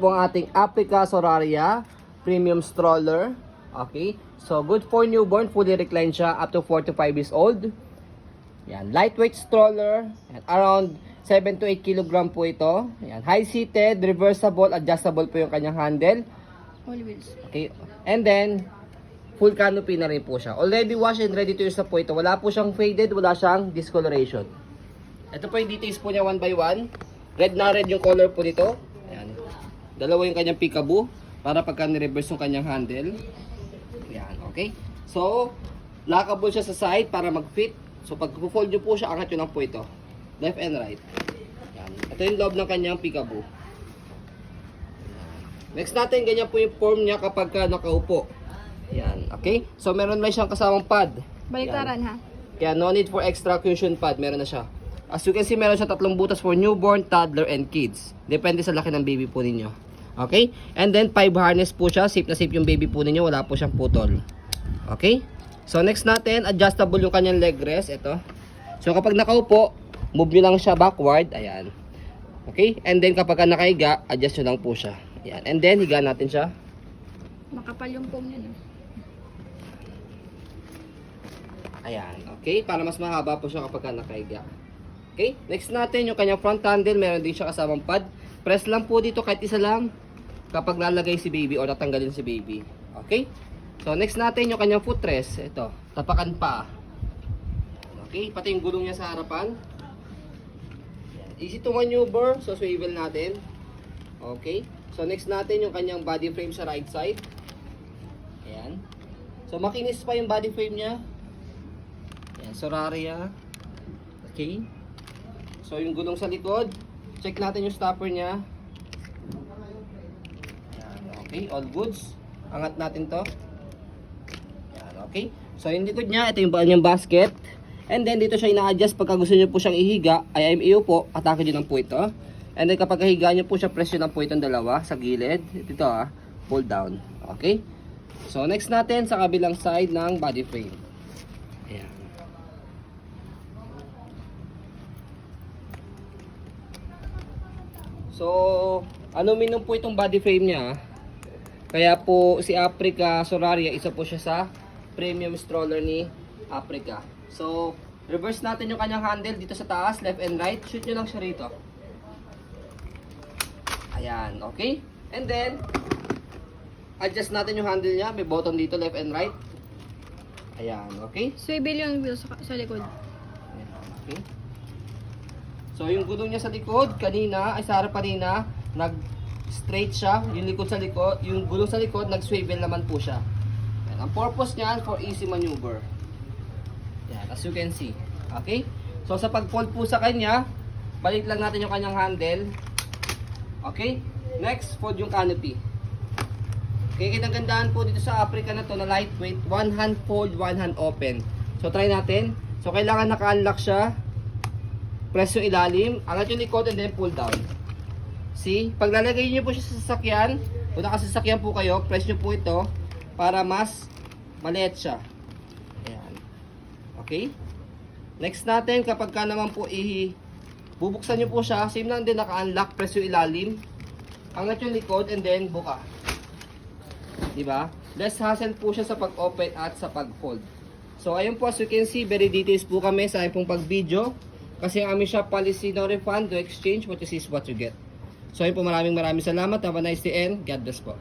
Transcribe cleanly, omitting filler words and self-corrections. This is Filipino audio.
po ang ating Africa Solaria premium stroller. Okay, so good for newborn, fully reclined siya up to 4 to 5 years old. Yan, lightweight stroller, yan, around 7 to 8 kg po ito. Yan, high seated, reversible, adjustable po yung kanyang handle. All wheels. Okay, and then full canopy na rin po siya. Already washed and ready to use na po ito. Wala po siyang faded, wala siyang discoloration. Ito po yung details po niya one by one. Red na red yung color po nito. Ayan. Dalawa yung kanyang peekaboo para pagka ni-reverse yung kanyang handle. Ayan, okay. So, lockable siya sa side para mag-fit. So, pag fold nyo po siya, angat nyo lang po ito. Left and right. Ayan. Ito yung loob ng kanyang peekaboo. Next natin, ganyan po yung form niya kapag nakaupo. Ayan, okay. So, meron may siyang kasamang pad. Baliktaran ha. Kaya no need for extra cushion pad, meron na siya. As you can see, meron siya 3 butas for newborn, toddler, and kids. Depende sa laki ng baby po ninyo. Okay? And then 5 harness po siya. Safe na safe yung baby po ninyo. Wala po siyang putol. Okay? So next natin, adjustable yung kanyang leg rest. Ito. So kapag nakaupo, move nyo lang siya backward. Ayan. Okay? And then kapag nakahiga, adjust nyo lang po siya. Ayan. And then higa natin siya. Makapal yung foam niya, no? Ayan. Okay? Para mas mahaba po siya kapag nakahiga. Okay, next natin yung kanyang front handle, meron din siya kasamang pad. Press lang po dito kahit isa lang kapag lalagay si baby o natanggalin si baby. Okay? So next natin yung kanyang footrest. Ito, tapakan pa. Okay, pati yung gulong niya sa harapan. Easy to maneuver, so swivel natin. Okay? So next natin yung kanyang body frame sa right side. Ayan. So makinis pa yung body frame niya. Ayan, Solaria. Okay? So yung gulong sa likod, check natin yung stopper niya. Yan, okay, all goods. Angat natin to. Yan, okay. So yung likod niya, ito yung kanyang basket. And then dito siya ina-adjust pagka gusto niyo po siyang ihiga, ay iyo po, atake din lang po ito. And then kapag higa niyo po siya, press nyo lang po itong dalawa sa gilid. Ito pull down. Okay. So next natin sa kabilang side ng body frame. Ayan. So, aluminum po itong body frame niya. Kaya po si Africa Solaria, isa po siya sa premium stroller ni Africa. So, reverse natin yung kanyang handle dito sa taas, left and right. Shoot nyo lang siya rito. Ayan, okay? And then, adjust natin yung handle niya. May button dito, left and right. Ayan, okay? Swivel yung wheels sa likod. Ayan, okay? So yung gulong niya sa likod kanina, ay sa harap kanina, nag-straight siya, yung likod sa likod, yung gulong sa likod nag-swivel naman po siya. Yan. Ang purpose niyan for easy maneuver. Yan, as you can see. Okay? So sa pag-fold po sa kanya, balik lang natin yung kanyang handle. Okay? Next, fold yung canopy. Okay, kinagandaan po dito sa Africa na to na lightweight, one hand fold, one hand open. So try natin. So kailangan naka-unlock siya. Press yung ilalim, angat yung likod and then pull down. See? Pag lalagay nyo po siya sa sasakyan, kung nakasasakyan po kayo, press nyo po ito para mas maliit siya. Ayan. Okay? Next natin, kapag ka naman po bubuksan nyo po siya, same lang din naka-unlock, press yung ilalim, angat yung likod and then buka. Diba? Less hassle po siya sa pag-open at sa pag-fold. So ayun po, as you can see, very details po kami sa aming pong pag-video. Kasi ang aming shop policy, no refund, no exchange, what you see is what you get. So ayun po, maraming salamat. Have a nice day and God bless po.